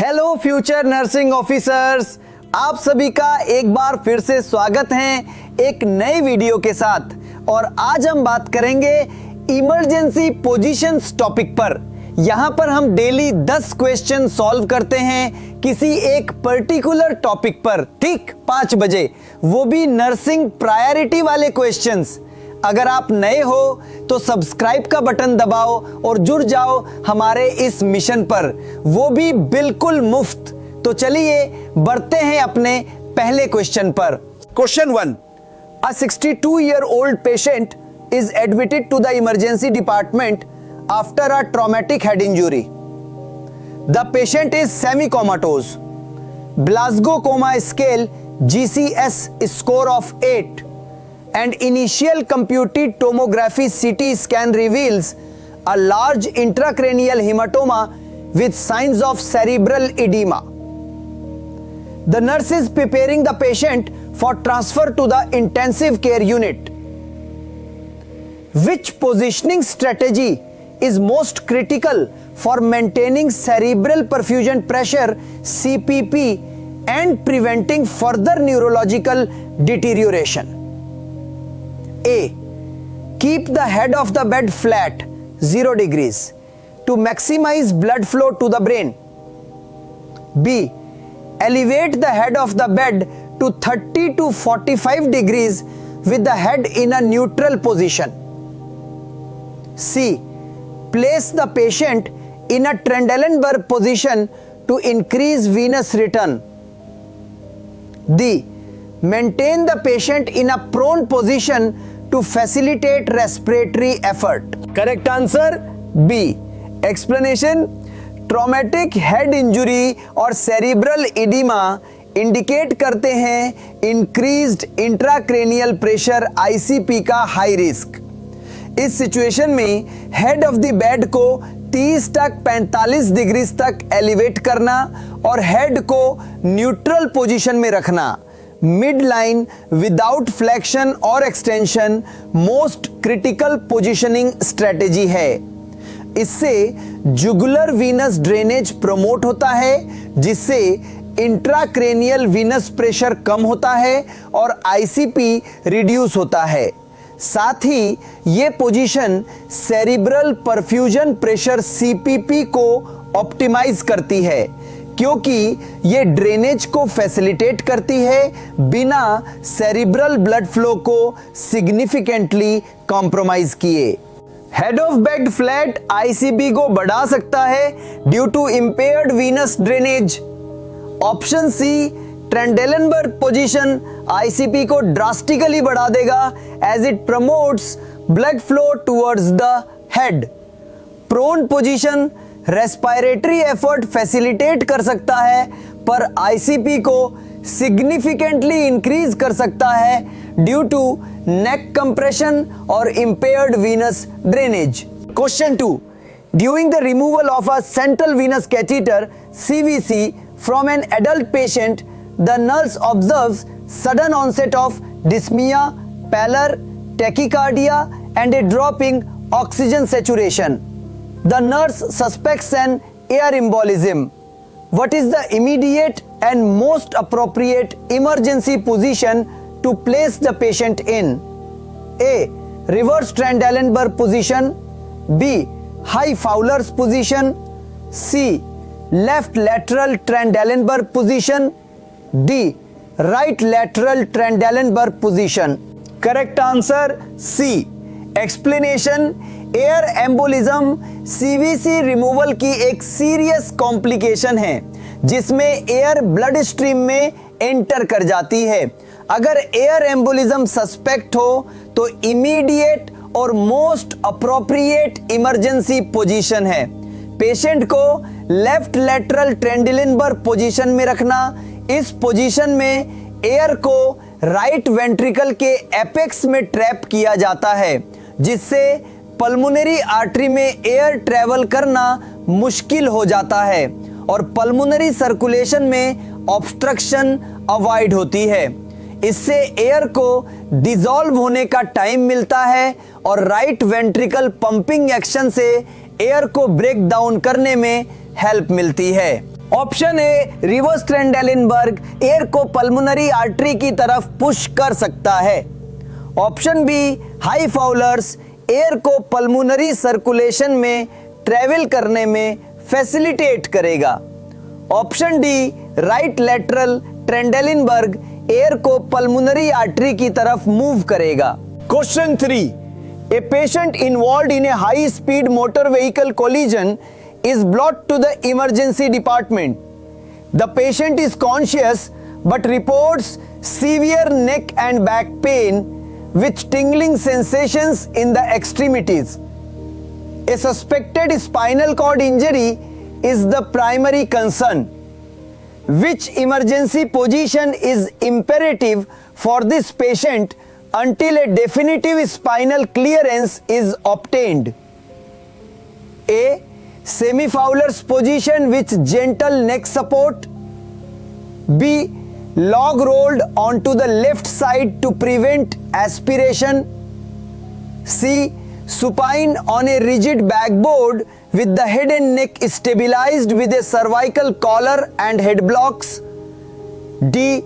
Hello future nursing officers, आप सभी का एक बार फिर से स्वागत है एक नए वीडियो के साथ। और आज हम बात करेंगे इमरजेंसी पोजीशंस टॉपिक पर। यहाँ पर हम डेली 10 क्वेश्चन सॉल्व करते हैं किसी एक पर्टिकुलर टॉपिक पर, ठीक 5 बजे, वो भी नर्सिंग प्रायोरिटी वाले क्वेश्चंस। अगर आप नए हो तो सब्सक्राइब का बटन दबाओ और जुड़ जाओ हमारे इस मिशन पर, वो भी बिल्कुल मुफ्त। तो चलिए बढ़ते हैं अपने पहले क्वेश्चन पर। Question 1, A 62-year-old patient is admitted to the emergency department after a traumatic head injury. The patient is semi-comatose. Glasgow Coma Scale GCS score of 8 and initial computed tomography CT scan reveals a large intracranial hematoma with signs of cerebral edema. The nurse is preparing the patient for transfer to the intensive care unit. Which positioning strategy is most critical for maintaining cerebral perfusion pressure CPP and preventing further neurological deterioration? A. Keep the head of the bed flat 0 degrees to maximize blood flow to the brain. B. Elevate the head of the bed to 30 to 45 degrees with the head in a neutral position. C. Place the patient in a Trendelenburg position to increase venous return. D. Maintain the patient in a prone position to facilitate respiratory effort. Correct answer B. Explanation: traumatic head injury और cerebral oedema indicate करते हैं increased intracranial pressure ICP का high risk. इस situation में head of the bed को 30 तक 45 degree तक elevate करना और हेड को न्यूट्रल पोजीशन में रखना, मिड लाइन विदाउट फ्लेक्शन और extension, most critical positioning strategy है। इससे जुगुलर वीनस ड्रेनेज प्रमोट होता है, जिससे इंट्राक्रेनियल वीनस प्रेशर कम होता है और आईसीपी रिड्यूस होता है। साथ ही ये position cerebral perfusion pressure CPP को ऑप्टिमाइज करती है, क्योंकि ये ड्रेनेज को फैसिलिटेट करती है बिना सेरिब्रल ब्लड फ्लो को सिग्निफिकेंटली कॉम्प्रोमाइज किए। Head of bed flat ICP को बढ़ा सकता है due to impaired venous drainage. Option C, Trendelenburg position ICP को ड्रास्टिकली बढ़ा देगा as it promotes blood flow towards the head. Prone position respiratory effort facilitate कर सकता है पर आईसीपी को सिग्निफिकेंटली इंक्रीज कर सकता है ड्यू टू नेक कंप्रेशन और impaired venous drainage. Question 2, during the removal of a central venous catheter CVC from an adult patient, the nurse observes sudden onset of dyspnoea, pallor, tachycardia and a dropping oxygen saturation. The nurse suspects an air embolism. What is the immediate and most appropriate emergency position to place the patient in? A. Reverse Trendelenburg position. B. High Fowler's position. C. Left lateral Trendelenburg position. D. Right lateral Trendelenburg position. Correct answer C. Explanation: air embolism CVC removal की एक serious complication है जिसमें air blood stream में enter कर जाती है। अगर air embolism suspect हो तो इमीडिएट और मोस्ट अप्रोप्रिएट इमरजेंसी पोजीशन है पेशेंट को लेफ्ट लेटरल ट्रेंडेलेनबर्ग पोजीशन में रखना। इस पोजीशन में एयर को राइट वेंट्रिकल के एपेक्स में ट्रैप किया जाता है, जिससे पल्मोनरी आर्टरी में एयर ट्रेवल करना मुश्किल हो जाता है और पल्मोनरी सर्कुलेशन में ऑब्स्ट्रक्शन अवॉइड होती है। इससे एयर को डिसॉल्व होने का टाइम मिलता है और राइट वेंट्रिकल पंपिंग एक्शन से एयर को ब्रेक डाउन करने में हेल्प मिलती है। Option A, reverse Trendelenburg air को पल्मोनरी आर्टरी की तरफ पुश कर सकता है। Option B, high Fowler's air को पल्मोनरी सर्कुलेशन में ट्रेवल करने में फैसिलिटेट करेगा। Option D, right lateral Trendelenburg air को पल्मोनरी आर्टरी की तरफ मूव करेगा। Question 3, a patient involved in a high speed motor vehicle collision is brought to the emergency department. The patient is conscious but reports severe neck and back pain with tingling sensations in the extremities. A suspected spinal cord injury is the primary concern. Which emergency position is imperative for this patient until a definitive spinal clearance is obtained? A, semi-fowler's position with gentle neck support. B, log rolled onto the left side to prevent aspiration. C, supine on a rigid backboard with the head and neck stabilized with a cervical collar and head blocks. D,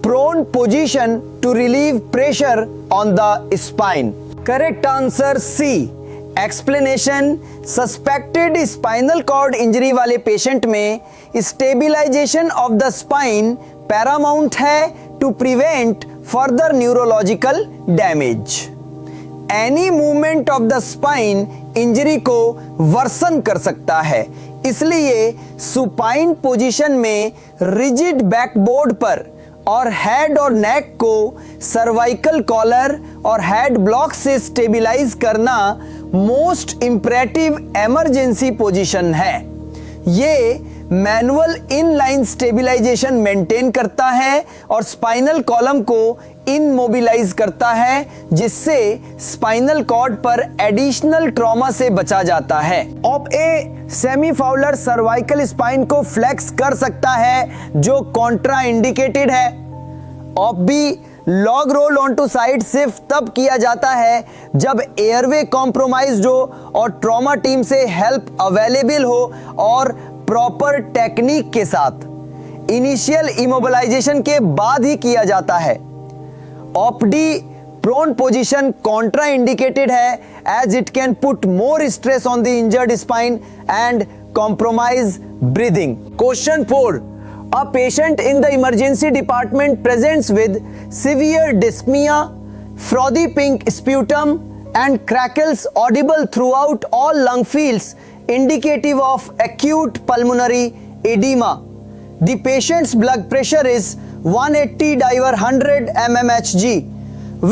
prone position to relieve pressure on the spine. Correct answer C. Explanation, suspected spinal cord injury वाले patient में stabilization of the spine paramount है to prevent further neurological damage. Any movement of the spine injury को version कर सकता है, इसलिए supine position में rigid backboard पर और हेड और नेक को सर्वाइकल कॉलर और हेड ब्लॉक से स्टेबिलाइज करना मोस्ट इंपरेटिव इमरजेंसी पोजीशन है। ये मैनुअल इनलाइन स्टेबिलाइजेशन मेंटेन करता है और स्पाइनल कॉलम को इनमोबिलाइज करता है, जिससे स्पाइनल कॉर्ड पर एडिशनल ट्रॉमा से बचा जाता है। Op A, semi Fowler cervical spine को फ्लेक्स कर सकता है जो कॉन्ट्रा इंडिकेटेड है। Op B, log roll on to side सिर्फ तब किया जाता है जब एयरवे कॉम्प्रोमाइज्ड हो और ट्रॉमा टीम से हेल्प अवेलेबल हो और प्रॉपर टेक्निक के साथ। इनिशियल इमोबिलाइजेशन के बाद ही किया जाता है। Op D, prone position contraindicated है as it can put more stress on the injured spine and compromise breathing. Question 4, a patient in the emergency department presents with severe dyspnea, frothy pink sputum and crackles audible throughout all lung fields indicative of acute pulmonary edema. The patient's blood pressure is 180/100 mmHg.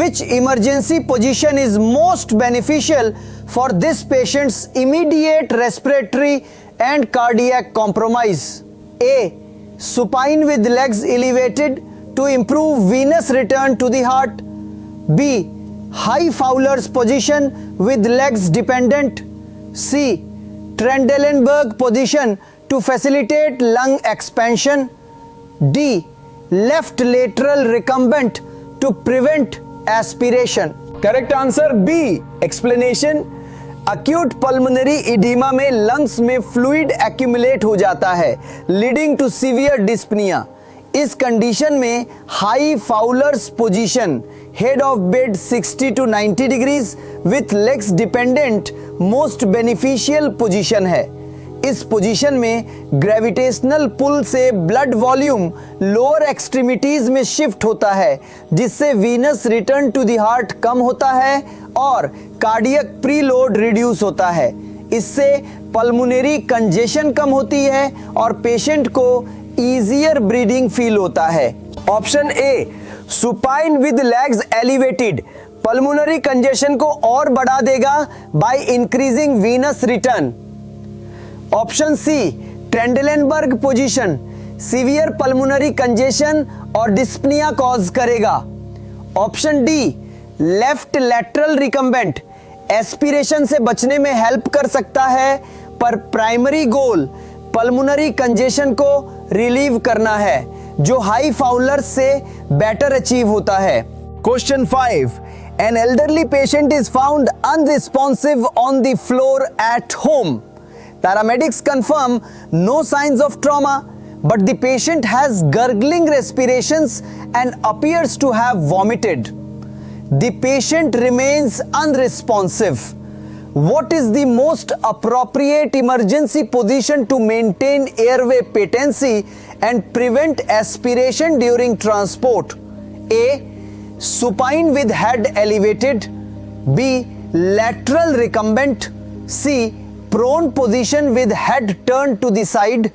Which emergency position is most beneficial for this patient's immediate respiratory and cardiac compromise? A, supine with legs elevated to improve venous return to the heart. B, high Fowler's position with legs dependent. C, Trendelenburg position to facilitate lung expansion. D, left lateral recumbent to prevent aspiration. Correct answer B. Explanation, acute pulmonary edema में lungs में fluid accumulate हो जाता है leading to severe dyspnea. इस condition में high Fowler's position head of bed 60 to 90 degrees with legs dependent most beneficial position है। इस position में ग्रेविटेशनल पुल से ब्लड वॉल्यूम लोअर एक्सट्रीमिटीज में शिफ्ट होता है, जिससे venous return to the heart कम होता है और कार्डियक प्रीलोड रिड्यूस होता है। इससे पल्मोनरी कंजेशन कम होती है और पेशेंट को ईजियर ब्रीदिंग फील होता है। Option A, supine with legs elevated pulmonary congestion को और बढ़ा देगा by increasing venous return. Option C, Trendelenburg position severe pulmonary congestion और डिस्पनिया कॉज करेगा। Option D, left lateral recumbent aspiration से बचने में हेल्प कर सकता है, पर प्राइमरी गोल पल्मोनरी कंजेशन को रिलीव करना है, जो हाई फाउलर से बेटर अचीव होता है। Question 5, an elderly patient is found unresponsive on the floor at home. Paramedics confirm no signs of trauma, but the patient has gurgling respirations and appears to have vomited. The patient remains unresponsive. What is the most appropriate emergency position to maintain airway patency and prevent aspiration during transport? A. Supine with head elevated. B. Lateral recumbent. C. Prone position with head turned to the side.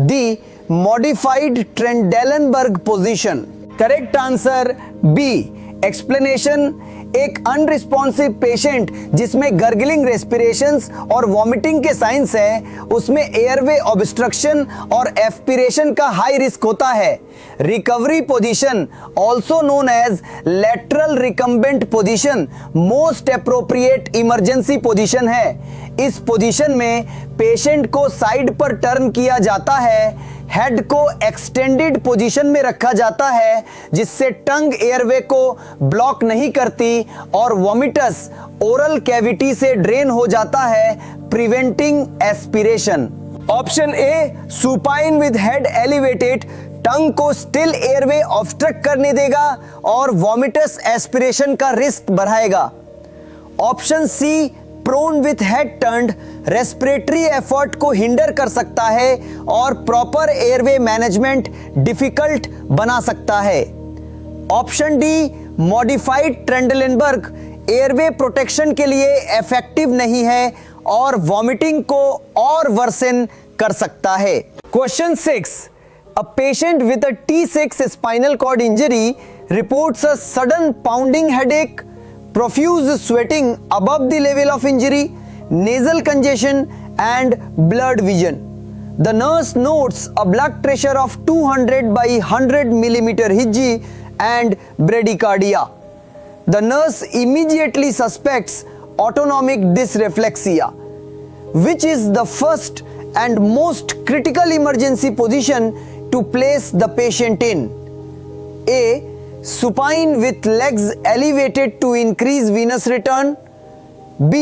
D. Modified Trendelenburg position. Correct answer B. Explanation: एक unresponsive patient जिसमें gurgling respirations और vomiting के signs है, उसमें airway obstruction और aspiration का high risk होता है। Recovery position also known as lateral recumbent position most appropriate emergency position है। इस पोजीशन में पेशेंट को साइड पर टर्न किया जाता है, हेड को एक्सटेंडेड पोजीशन में रखा जाता है जिससे टंग एयरवे को ब्लॉक नहीं करती और वोमिटस ओरल कैविटी से ड्रेन हो जाता है, preventing aspiration. Option A supine with head elevated tongue को स्टिल एयरवे ऑब्स्ट्रक्ट करने देगा और वोमिटस एस्पिरेशन का रिस्क बढ़ाएगा। Option C prone with head turned respiratory effort को हिंडर कर सकता है और प्रॉपर एयरवे मैनेजमेंट डिफिकल्ट बना सकता है। Option D modified Trendelenburg airway protection के लिए इफेक्टिव नहीं है और वॉमिटिंग को और वर्सन कर सकता है। Question 6, a patient with a T6 spinal cord injury reports a sudden pounding headache, profuse sweating above the level of injury, nasal congestion and blurred vision. The nurse notes a blood pressure of 200 by 100 millimeter Hg and bradycardia. The nurse immediately suspects autonomic dysreflexia. Which is the first and most critical emergency position to place the patient in? A. Supine with legs elevated to increase venous return. B.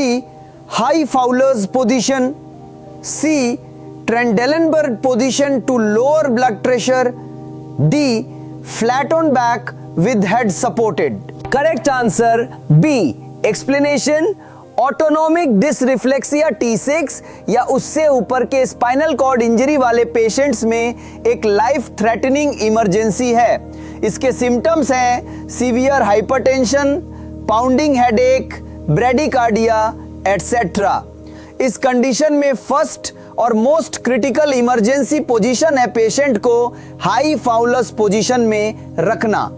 High Fowler's position. C. Trendelenburg position to lower blood pressure. D. Flat on back with head supported. Correct answer B. Explanation: autonomic dysreflexia T6 या उससे ऊपर के spinal cord injury वाले patients में एक life threatening emergency है। इसके symptoms हैं severe hypertension, pounding headache, bradycardia etcetera. इस कंडीशन में फर्स्ट और मोस्ट क्रिटिकल इमरजेंसी पोजीशन है पेशेंट को हाई फाउलस पोजीशन में रखना।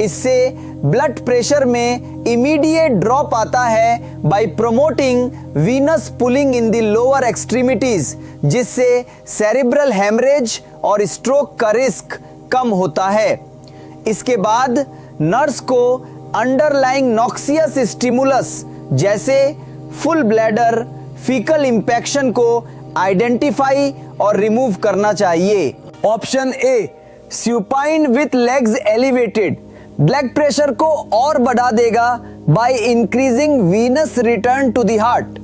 इससे ब्लड प्रेशर में इमीडिएट ड्रॉप आता है by promoting venous pooling in the lower extremities, जिससे सेरिब्रल हेमरेज और स्ट्रोक का रिस्क कम होता है। इसके बाद नर्स को अंडरलाइंग नॉक्सियस स्टिमुलस जैसे फुल ब्लैडर, फीकल इंफेक्शन को आइडेंटिफाई और रिमूव करना चाहिए। Option A supine with legs elevated blood pressure को और बढ़ा देगा by increasing venous return to the heart.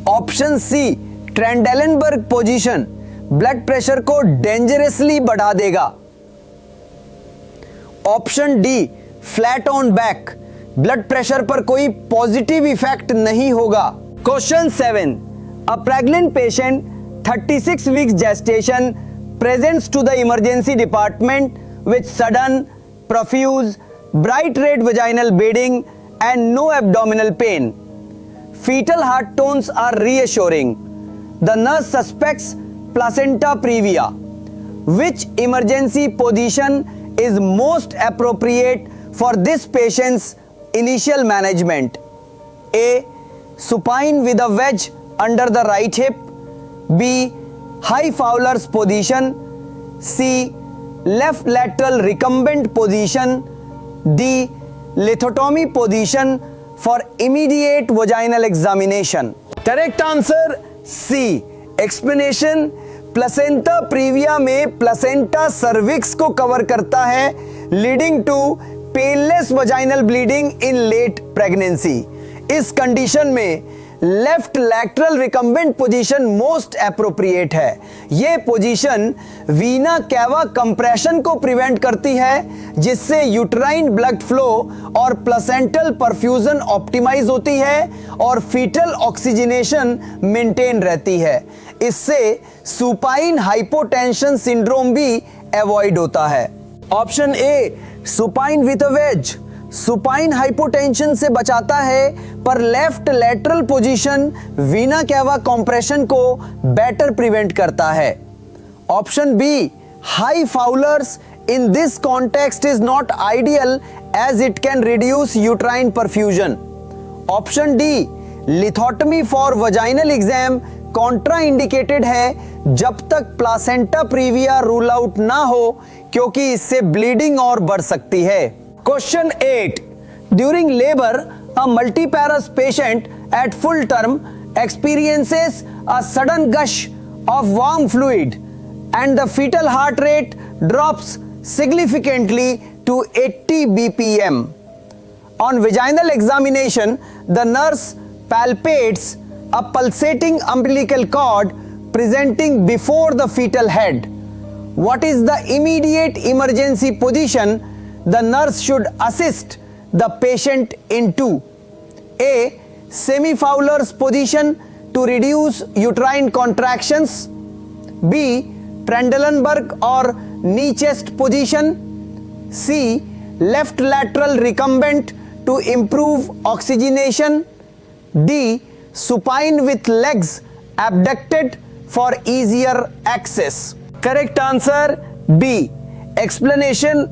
Option C Trendelenburg position blood pressure को डेंजरसली बढ़ा देगा। Option D flat on back blood pressure पर कोई पॉजिटिव इफेक्ट नहीं होगा। Question 7, a pregnant patient 36 weeks gestation presents to the emergency department with sudden, profuse, bright red vaginal bleeding and no abdominal pain. Fetal heart tones are reassuring. The nurse suspects placenta previa. Which emergency position is most appropriate for this patient's initial management? A. Supine with a wedge under the right hip. B. High Fowler's position. C. Left lateral recumbent position. D. Lithotomy position for immediate vaginal examination. Correct answer C. Explanation: placenta previa में placenta cervix को cover करता है, leading to painless vaginal bleeding in late pregnancy. इस condition में left lateral recumbent position most appropriate है। यह position vena cava compression को prevent करती है, जिससे यूट्राइन ब्लड फ्लो और प्लेसेंटल परफ्यूजन ऑप्टिमाइज होती है और फीटल ऑक्सीजनेशन मेंटेन रहती है। इससे सुपाइन हाइपोटेंशन सिंड्रोम भी अवॉइड होता है। Option A supine with a veg supine hypotension से बचाता है, पर left lateral position vena cava compression को बेटर प्रिवेंट करता है। Option B high Fowler's in this context is not ideal as it can reduce uterine perfusion. Option D lithotomy for vaginal exam contraindicated है जब तक placenta previa rule out ना हो, क्योंकि इससे ब्लीडिंग और बढ़ सकती है। Question 8. During labor, a multiparous patient at full term experiences a sudden gush of warm fluid and the fetal heart rate drops significantly to 80 BPM. On vaginal examination, the nurse palpates a pulsating umbilical cord presenting before the fetal head. What is the immediate emergency position the nurse should assist the patient into? A. Semi-Fowler's position to reduce uterine contractions. B. Trendelenburg or knee chest position. C. Left lateral recumbent to improve oxygenation. D. Supine with legs abducted for easier access. Correct answer B. Explanation.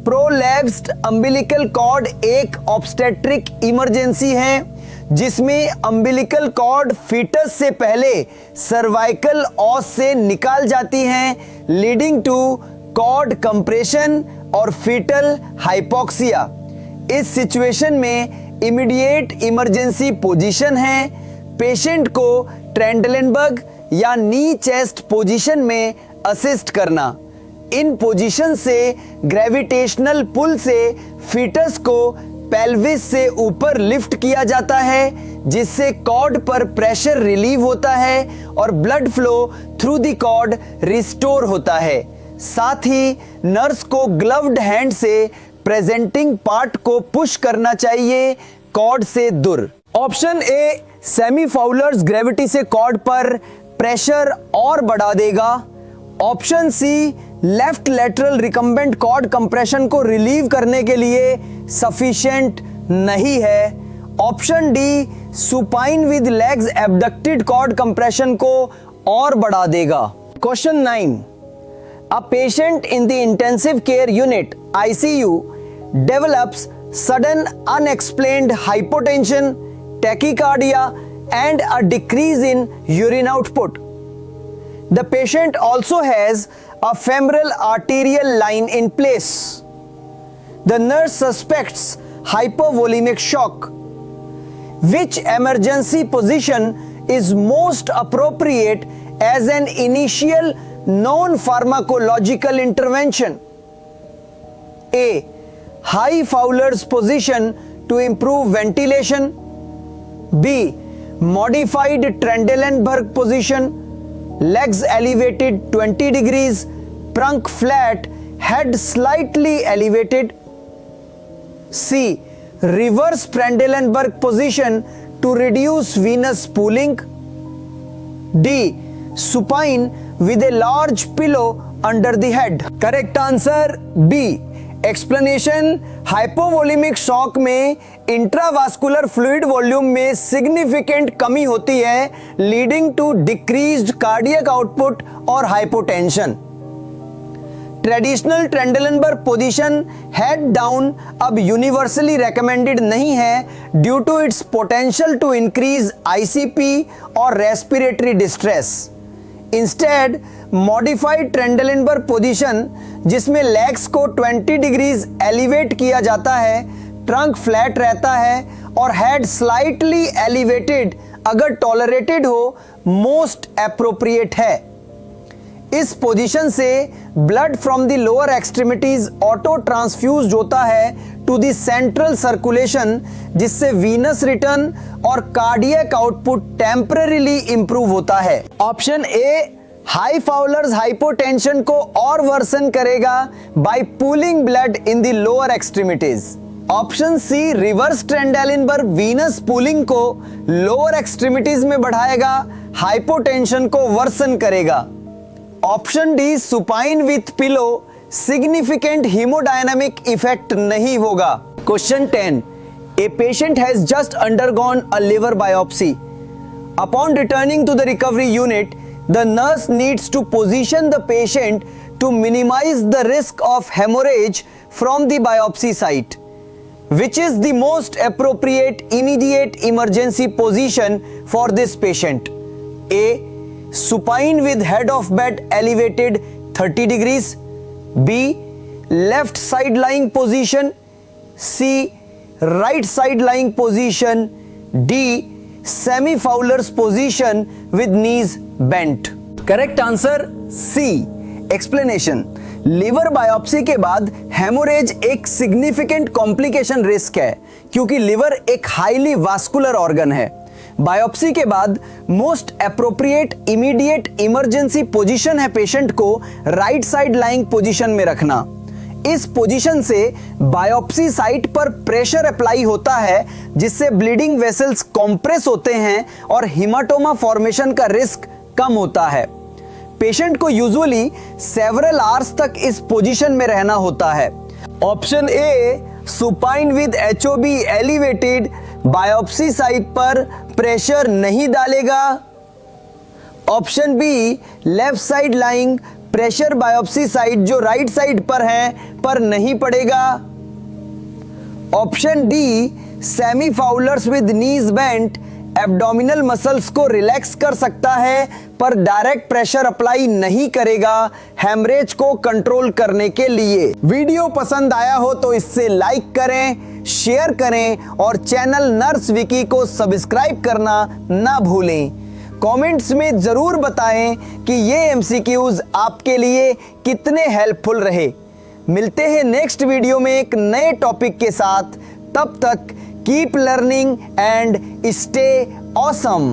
Prolapsed umbilical cord एक obstetric emergency है जिसमें umbilical cord foetus से पहले cervical ऑस से निकाल जाती हैं, leading to cord compression और फीटल हाइपोक्सिया। इस सिचुएशन में इमीडिएट इमरजेंसी पोजीशन है पेशेंट को ट्रेंडलेनबर्ग या नी चेस्ट पोजीशन में असिस्ट करना। इन पोजीशन से ग्रेविटेशनल पुल से फीटस को पेल्विस से ऊपर लिफ्ट किया जाता है, जिससे कॉर्ड पर प्रेशर रिलीव होता है और blood flow through the cord restore होता है। साथ ही नर्स को ग्लव्ड हैंड से प्रेजेंटिंग पार्ट को पुश करना चाहिए कॉर्ड से दूर। Option A semi Fowler's gravity से कॉर्ड पर प्रेशर और बढ़ा देगा। Option C left lateral recumbent cord compression को रिलीव करने के लिए सफिशिएंट नहीं है। Option D supine with legs abducted cord compression को और बढ़ा देगा। Question 9. A patient in the intensive care unit ICU develops sudden unexplained hypotension, tachycardia and a decrease in urine output. The patient also has a femoral arterial line in place. The nurse suspects hypovolemic shock. Which emergency position is most appropriate as an initial non-pharmacological intervention? A. High Fowler's position to improve ventilation. B. Modified Trendelenburg position. Legs elevated 20 degrees, trunk flat, head slightly elevated. C. Reverse Trendelenburg position to reduce venous pooling. D. Supine with a large pillow under the head. Correct answer B. Explanation hypovolaemic shock में intravascular fluid volume में significant कमी होती है, leading to decreased cardiac output और hypotension. Traditional Trendelenburg position head down अब universally recommended नहीं है due to its potential to increase ICP और respiratory distress. Instead modified Trendelenburg position जिसमें लेग्स को 20 डिग्रीज एलिवेट किया जाता है, ट्रंक फ्लैट रहता है और हेड स्लाइटली एलिवेटेड अगर टॉलरेटेड हो, मोस्ट एप्रोप्रिएट है। इस पोजीशन से blood from the lower extremities auto transfused होता है टू द सेंट्रल सर्कुलेशन, जिससे वीनस रिटर्न और कार्डियक आउटपुट टेम्परेरीली इंप्रूव होता है। Option A high Fowler's hypotension को और वर्सन करेगा by pooling blood in the lower extremities. Option C reverse Trendelenburg venous pooling को लोअर एक्सट्रीमिटीज में बढ़ाएगा, हाइपोटेंशन को वर्सन करेगा। Option D supine with pillow significant haemodynamic effect नहीं होगा। Question 10, a patient has just undergone a liver biopsy. Upon returning to the recovery unit, the nurse needs to position the patient to minimize the risk of hemorrhage from the biopsy site. Which is the most appropriate immediate emergency position for this patient? A. Supine with head of bed elevated 30 degrees. B. Left side lying position. C. Right side lying position. D. Semi-Fowler's position with knees bent. Correct answer C. Explanation, liver biopsy के बाद haemorrhage एक significant complication risk है, क्योंकि liver एक highly vascular organ है। Biopsy के बाद most appropriate immediate emergency position है पेशेंट को राइट साइड लाइंग पोजीशन में रखना। इस पोजीशन से बायोप्सी साइट पर प्रेशर अप्लाई होता है, जिससे ब्लीडिंग वेसल्स कॉम्प्रेस होते हैं और हिमाटोमा फॉर्मेशन का रिस्क कम होता है। पेशेंट को यूजुअली सेवरल आवर्स तक इस पोजीशन में रहना होता है। Option A supine with HOB elevated biopsy site पर प्रेशर नहीं डालेगा। Option B left side lying pressure biopsy site जो राइट साइड पर है पर नहीं पड़ेगा। Option D semi Fowler's with knees bent abdominal muscles को रिलैक्स कर सकता है पर डायरेक्ट प्रेशर अप्लाई नहीं करेगा हेमरेज को कंट्रोल करने के लिए। वीडियो पसंद आया हो तो इसे लाइक करें, शेयर करें और चैनल नर्स विकी को सब्सक्राइब करना ना भूलें। कमेंट्स में जरूर बताएं कि ये एमसीक्यूज आपके लिए कितने हेल्पफुल रहे। मिलते हैं नेक्स्ट वीडियो में एक नए टॉपिक के साथ। तब तक keep learning and stay awesome.